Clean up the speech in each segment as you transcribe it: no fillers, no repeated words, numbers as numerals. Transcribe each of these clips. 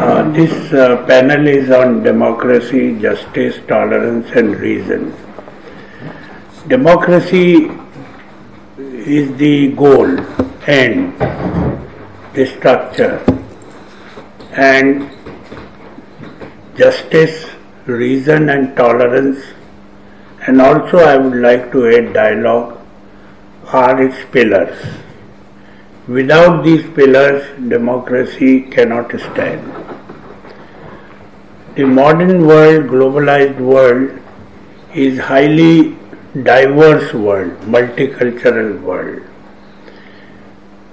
This panel is on democracy, justice, tolerance and reason. Democracy is the goal, end, the structure, and justice, reason and tolerance, and also I would like to add dialogue, are its pillars. Without these pillars, democracy cannot stand. The modern world, globalized world, is highly diverse world, multicultural world.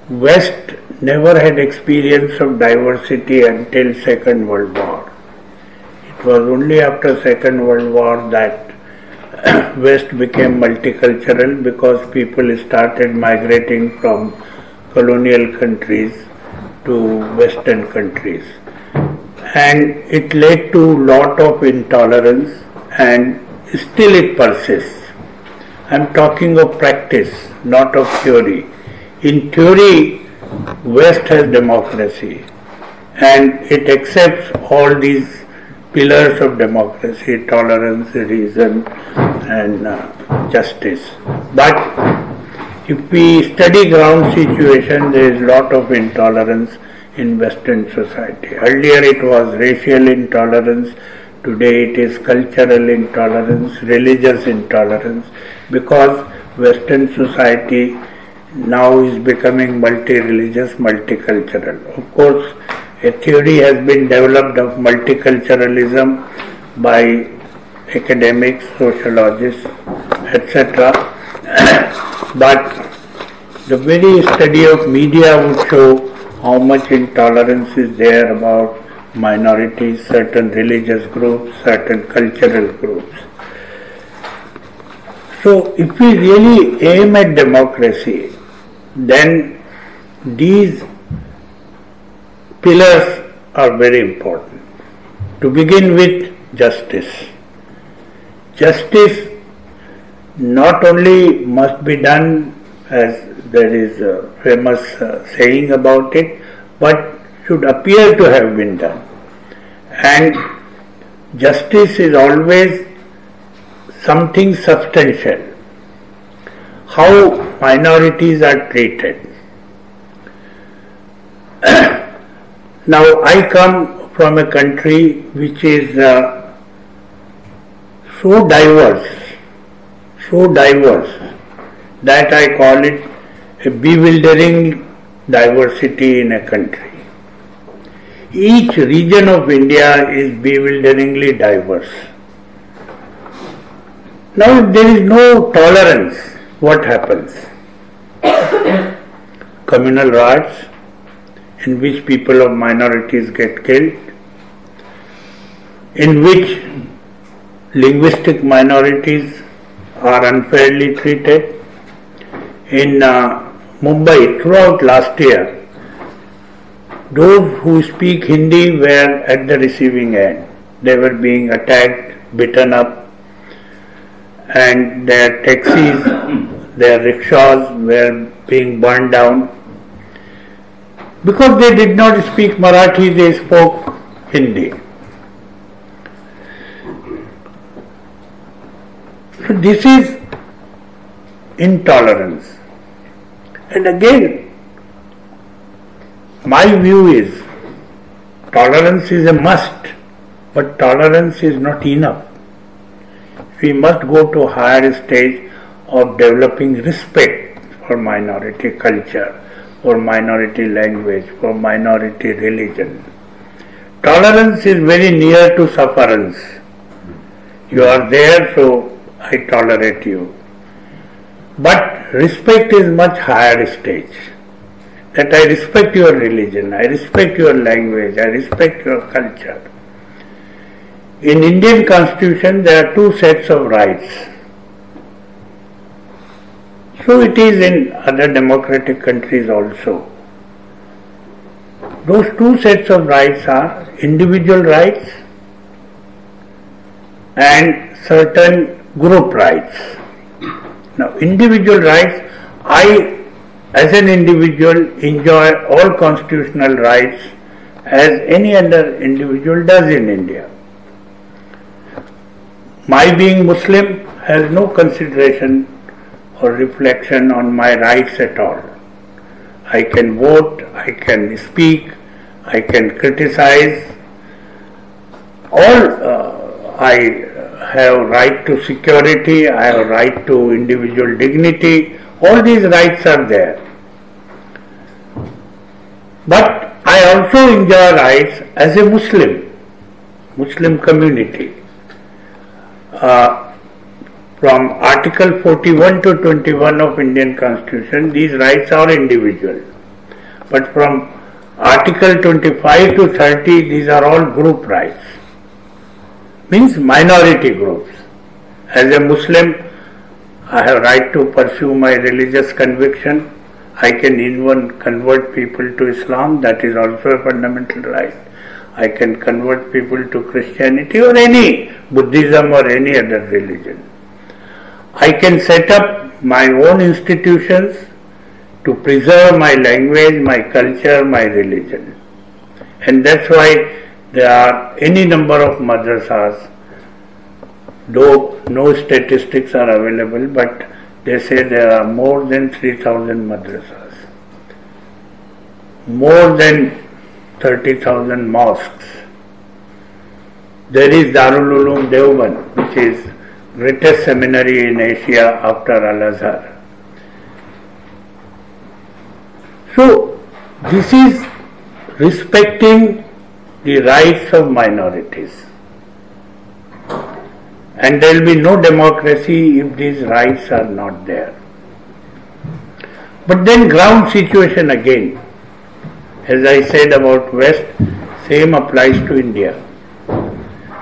West never had experience of diversity until Second World War. It was only after Second World War that West became multicultural because people started migrating from colonial countries to Western countries. And it led to lot of intolerance, and still it persists. I am talking of practice, not of theory. In theory, West has democracy and it accepts all these pillars of democracy, tolerance, reason and justice. But if we study ground situation, there is lot of intolerance in Western society. Earlier it was racial intolerance, today it is cultural intolerance, religious intolerance, because Western society now is becoming multi-religious, multicultural. Of course, a theory has been developed of multiculturalism by academics, sociologists, etc. But the very study of media would show how much intolerance is there about minorities, certain religious groups, certain cultural groups. So if we really aim at democracy, then these pillars are very important. To begin with, justice. Justice not only must be done, as there is a famous saying about it, but should appear to have been done. And justice is always something substantial. How minorities are treated. Now I come from a country which is so diverse that I call it a bewildering diversity in a country. Each region of India is bewilderingly diverse. Now if there is no tolerance, what happens? Communal riots in which people of minorities get killed, in which linguistic minorities are unfairly treated. In Mumbai, throughout last year, those who speak Hindi were at the receiving end. They were being attacked, beaten up, and their taxis, their rickshaws were being burned down. Because they did not speak Marathi, they spoke Hindi. So this is intolerance. And again, my view is tolerance is a must, but tolerance is not enough. We must go to a higher stage of developing respect for minority culture, for minority language, for minority religion. Tolerance is very near to sufferance. You are there, so I tolerate you. But respect is much higher stage. That I respect your religion, I respect your language, I respect your culture. In Indian Constitution there are two sets of rights. So it is in other democratic countries also. Those two sets of rights are individual rights and certain group rights. Now, individual rights, I as an individual enjoy all constitutional rights as any other individual does in India. My being Muslim has no consideration or reflection on my rights at all. I can vote, I can speak, I can criticize. I have right to security, I have right to individual dignity. All these rights are there. But I also enjoy rights as a Muslim community. From Article 41 to 21 of Indian Constitution, these rights are individual. But from Article 25 to 30, these are all group rights. Means minority groups. As a Muslim, I have right to pursue my religious conviction. I can even convert people to Islam, that is also a fundamental right. I can convert people to Christianity or any Buddhism or any other religion. I can set up my own institutions to preserve my language, my culture, my religion. And that's why there are any number of madrasas, though no statistics are available, but they say there are more than 3,000 madrasas, more than 30,000 mosques. There is Darul Uloom Deoband, which is greatest seminary in Asia after Al-Azhar. So, this is respecting the rights of minorities. And there will be no democracy if these rights are not there. But then ground situation again. As I said about West, same applies to India.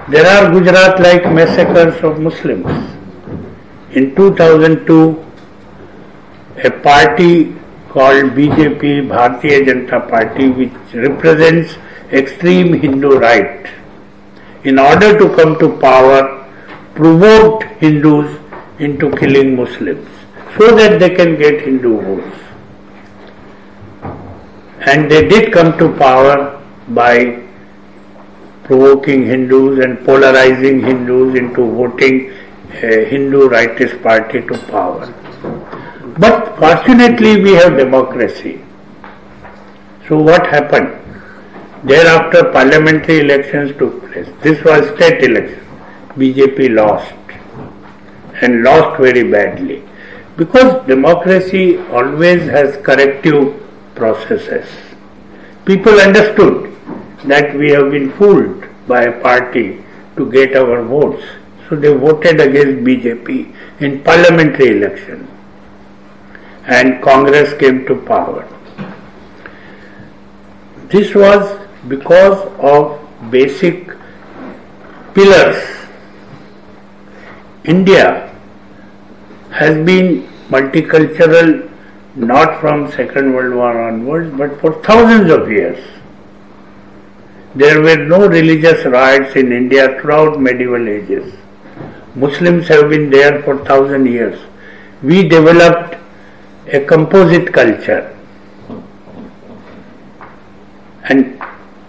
There are Gujarat-like massacres of Muslims. In 2002, a party called BJP, Bharatiya Janata Party, which represents extreme Hindu right, in order to come to power, provoked Hindus into killing Muslims so that they can get Hindu votes. And they did come to power by provoking Hindus and polarizing Hindus into voting a Hindu rightist party to power. But fortunately we have democracy. So what happened? Thereafter parliamentary elections took place. This was state election. BJP lost and lost very badly. Because democracy always has corrective processes. People understood that we have been fooled by a party to get our votes. So they voted against BJP in parliamentary election. And Congress came to power. This was because of basic pillars. India has been multicultural not from Second World War onwards, but for thousands of years. There were no religious riots in India throughout medieval ages. Muslims have been there for 1,000 years. We developed a composite culture. And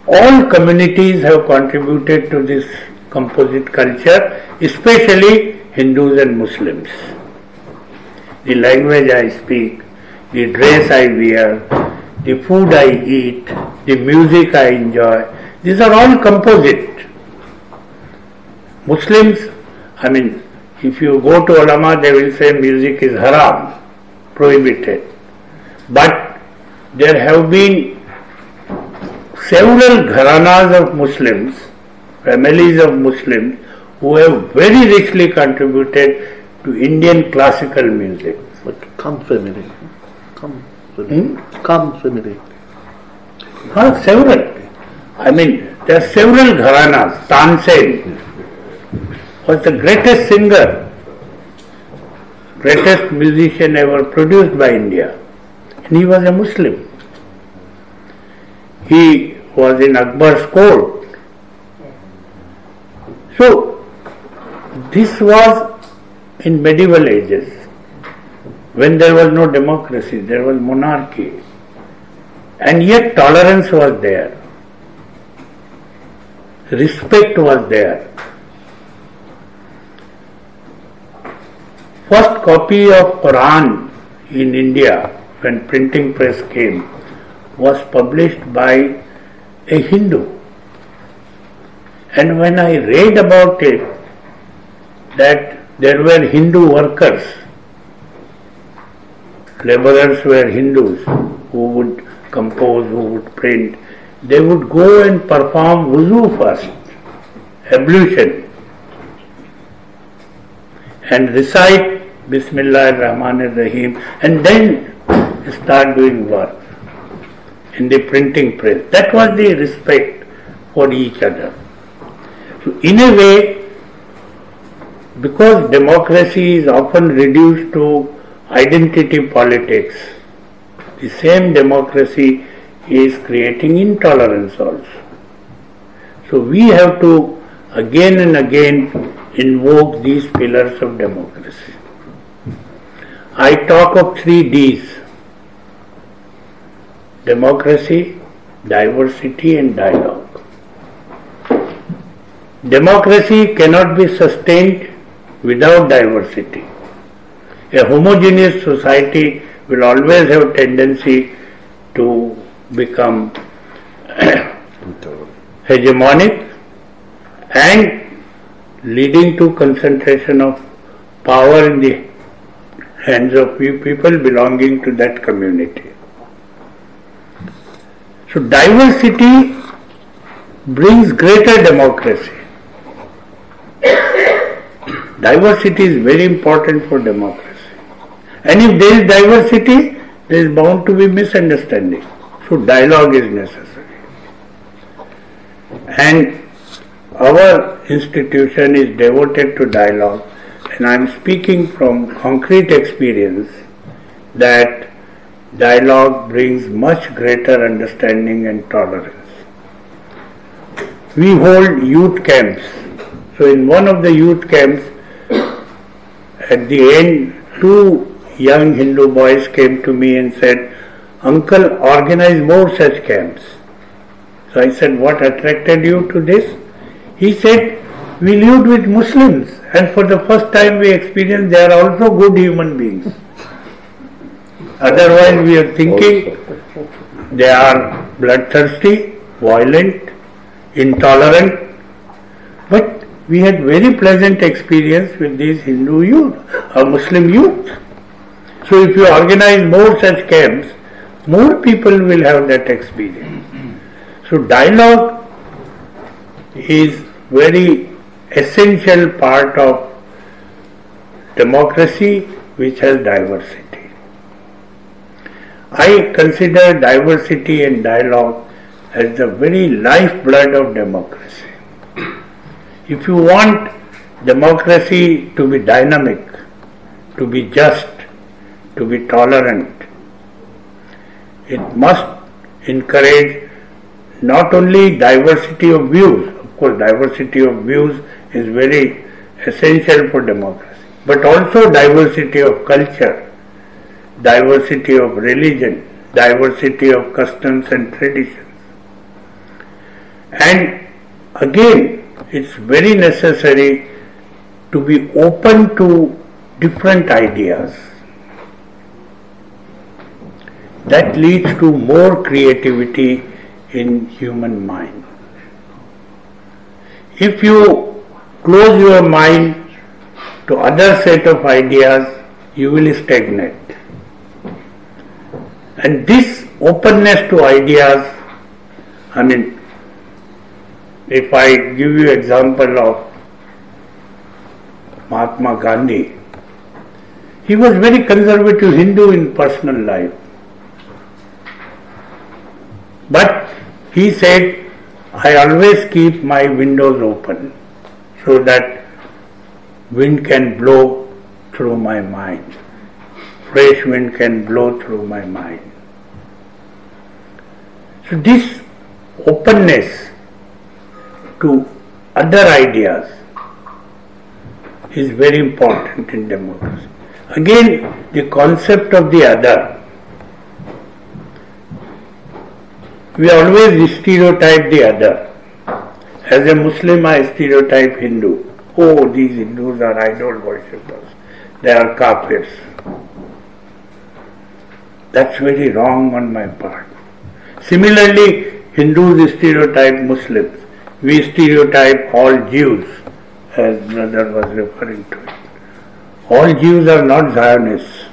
all communities have contributed to this composite culture, especially Hindus and Muslims. The language I speak, the dress I wear, the food I eat, the music I enjoy, these are all composite. Muslims, if you go to ulama, they will say music is haram, prohibited. But there have been several gharanas of Muslims, families of Muslims, who have very richly contributed to Indian classical music. But come family. Come family. Several. There are several gharanas. Tansen was the greatest singer, greatest musician ever produced by India. And he was a Muslim. He was in Akbar's court. So, this was in medieval ages, when there was no democracy, there was monarchy. And yet tolerance was there. respect was there. First copy of Quran in India, when printing press came, was published by a Hindu. And when I read about it, that there were Hindu workers, laborers were Hindus who would compose, who would print. They would go and perform wuzu first, ablution, and recite Bismillah ar-Rahman ar-Rahim, and then start doing work in the printing press. That was the respect for each other. So in a way, because democracy is often reduced to identity politics, the same democracy is creating intolerance also. So we have to again and again invoke these pillars of democracy. I talk of 3 Ds: democracy, diversity and dialogue. Democracy cannot be sustained without diversity. A homogeneous society will always have tendency to become hegemonic and leading to concentration of power in the hands of few people belonging to that community. So diversity brings greater democracy. Diversity is very important for democracy. And if there is diversity, there is bound to be misunderstanding. So dialogue is necessary. And our institution is devoted to dialogue, and I am speaking from concrete experience that dialogue brings much greater understanding and tolerance. We hold youth camps. So in one of the youth camps, at the end, 2 young Hindu boys came to me and said, "Uncle, organize more such camps." So I said, "What attracted you to this?" He said, "We lived with Muslims, and for the first time we experienced they are also good human beings. Otherwise we are thinking they are bloodthirsty, violent, intolerant. But we had very pleasant experience with these Hindu youth, or Muslim youth. So if you organize more such camps, more people will have that experience." So dialogue is very essential part of democracy which has diversity. I consider diversity and dialogue as the very lifeblood of democracy. If you want democracy to be dynamic, to be just, to be tolerant, it must encourage not only diversity of views. Of course, diversity of views is very essential for democracy, but also diversity of culture, diversity of religion, diversity of customs and traditions. And again, it's very necessary to be open to different ideas. That leads to more creativity in human mind. If you close your mind to other set of ideas, you will stagnate. And this openness to ideas, if I give you example of Mahatma Gandhi, he was very conservative Hindu in personal life. But he said, "I always keep my windows open so that wind can blow through my mind. Fresh wind can blow through my mind." So this openness to other ideas is very important in democracy. Again, the concept of the other. We always stereotype the other As a Muslim, I stereotype Hindu. Oh, these Hindus are idol worshippers. They are kafirs. That's very wrong on my part. Similarly, Hindus stereotype Muslims. We stereotype all Jews, as brother was referring to it. All Jews are not Zionists.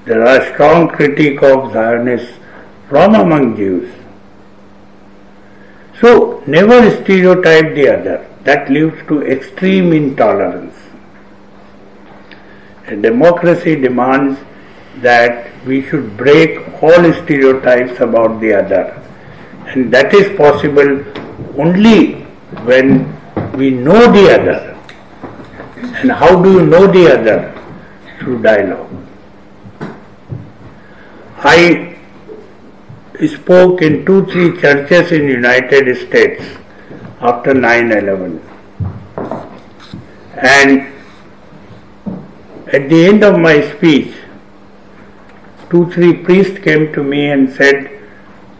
There are strong critique of Zionists from among Jews. So, never stereotype the other. That leads to extreme intolerance. A democracy demands that we should break all stereotypes about the other. And that is possible only when we know the other. And how do you know the other? Through dialogue. I spoke in 2-3 churches in United States after 9/11. And at the end of my speech, 2-3 priests came to me and said,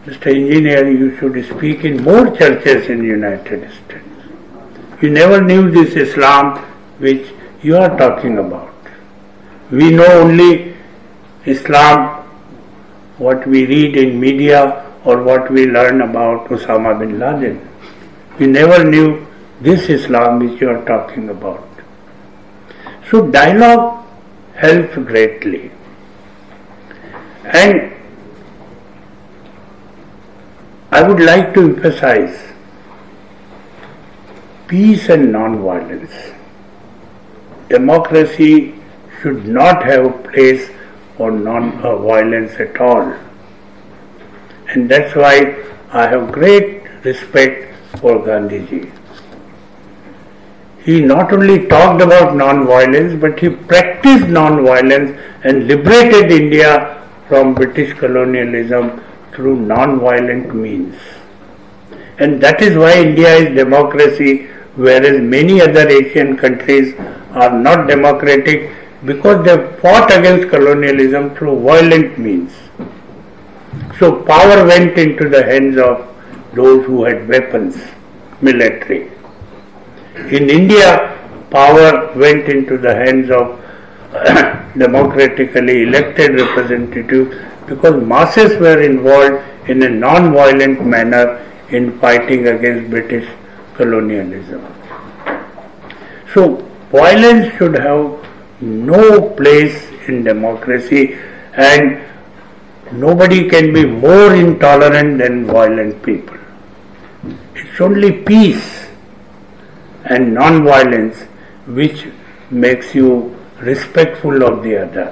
Mr. Engineer, you should speak in more churches in the United States. You never knew this Islam which you are talking about. We know only Islam, what we read in media or what we learn about Osama bin Laden. We never knew this Islam which you are talking about. So dialogue helps greatly. And I would like to emphasize peace and non-violence. Democracy should not have a place for non-violence at all. And that's why I have great respect for Gandhiji. He not only talked about non-violence, but he practiced non-violence and liberated India from British colonialism through non-violent means. And that is why India is democracy, whereas many other Asian countries are not democratic because they fought against colonialism through violent means. So power went into the hands of those who had weapons, military. In India, power went into the hands of democratically elected representatives because masses were involved in a non-violent manner in fighting against British colonialism. So violence should have no place in democracy, and nobody can be more intolerant than violent people. It's only peace and non-violence which makes you respectful of the other.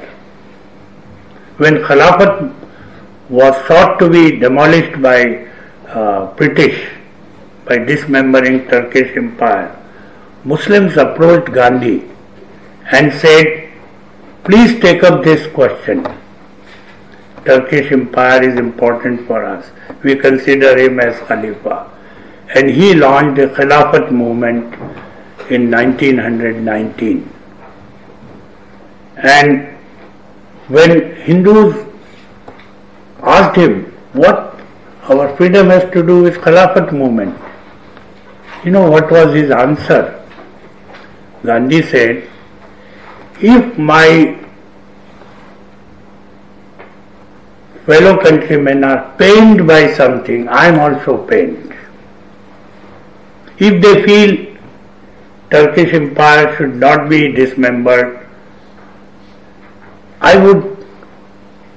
When Khilafat was thought to be demolished by British, by dismembering Turkish Empire, Muslims approached Gandhi and said, please take up this question. Turkish Empire is important for us. We consider him as Khalifa. And he launched the Khilafat movement in 1919. And when Hindus asked him what our freedom has to do with Khilafat movement, you know what was his answer? Gandhi said, if my fellow countrymen are pained by something, I am also pained. If they feel Turkish Empire should not be dismembered, I would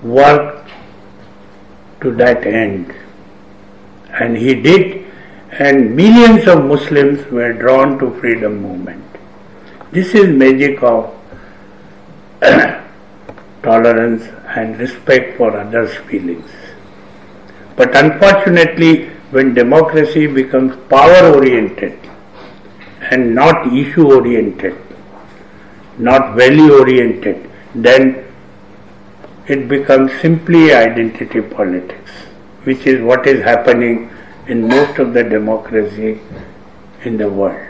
work to that end. And he did, and millions of Muslims were drawn to freedom movement. This is magic of tolerance and respect for others' feelings. But unfortunately, when democracy becomes power-oriented and not issue-oriented, not value-oriented, then it becomes simply identity politics, which is what is happening in most of the democracy in the world.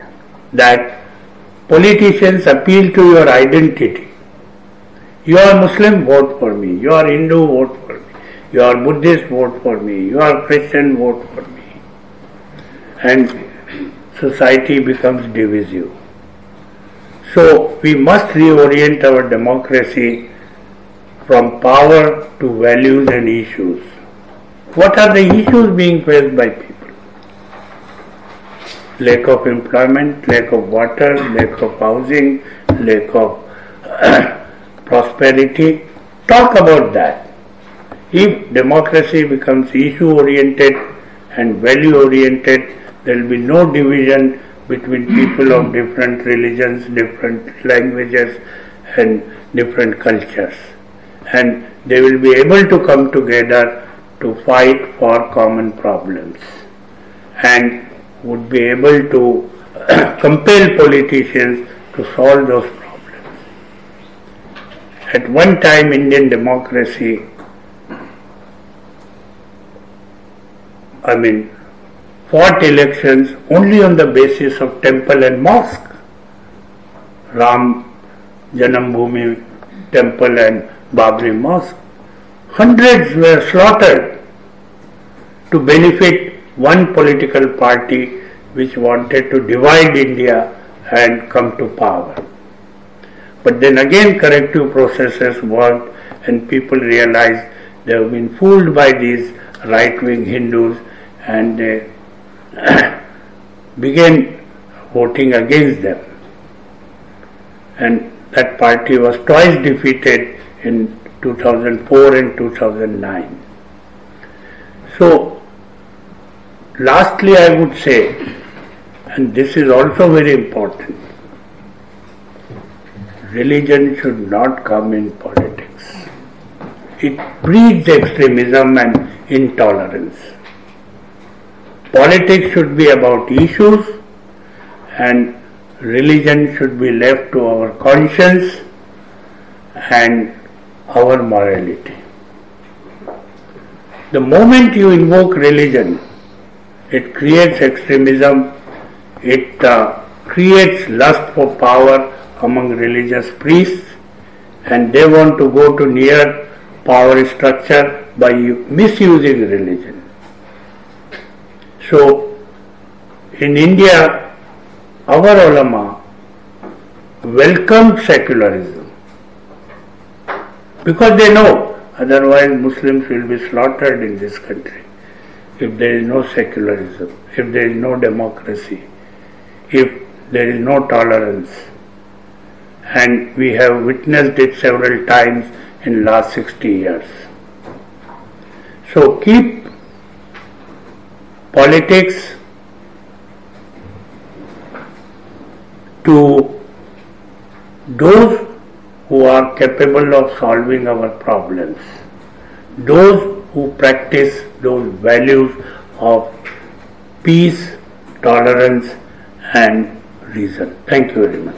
That politicians appeal to your identity. You are Muslim, vote for me. You are Hindu, vote for me. You are Buddhist, vote for me. You are Christian, vote for me. And society becomes divisive. So we must reorient our democracy from power to values and issues. What are the issues being faced by people? Lack of employment, lack of water, lack of housing, lack of prosperity. Talk about that. If democracy becomes issue-oriented and value-oriented, there will be no division between people of different religions, different languages and different cultures. And they will be able to come together to fight for common problems and would be able to compel politicians to solve those problems. At one time, Indian democracy, fought elections only on the basis of temple and mosque. Ram Janambhoomi temple and Babri mosque. Hundreds were slaughtered to benefit one political party which wanted to divide India and come to power. But then again corrective processes worked and people realized they have been fooled by these right-wing Hindus and they began voting against them. And that party was twice defeated in 2004 and 2009. So, lastly I would say, and this is also very important, religion should not come in politics. It breeds extremism and intolerance. Politics should be about issues and religion should be left to our conscience and our morality. The moment you invoke religion, it creates extremism, it creates lust for power among religious priests, and they want to go to near power structure by misusing religion. So, in India, our ulama welcomed secularism because they know otherwise Muslims will be slaughtered in this country if there is no secularism, if there is no democracy, if there is no tolerance. And we have witnessed it several times in last 60 years. So keep politics to those who are capable of solving our problems, those who practice those values of peace, tolerance and reason. Thank you very much.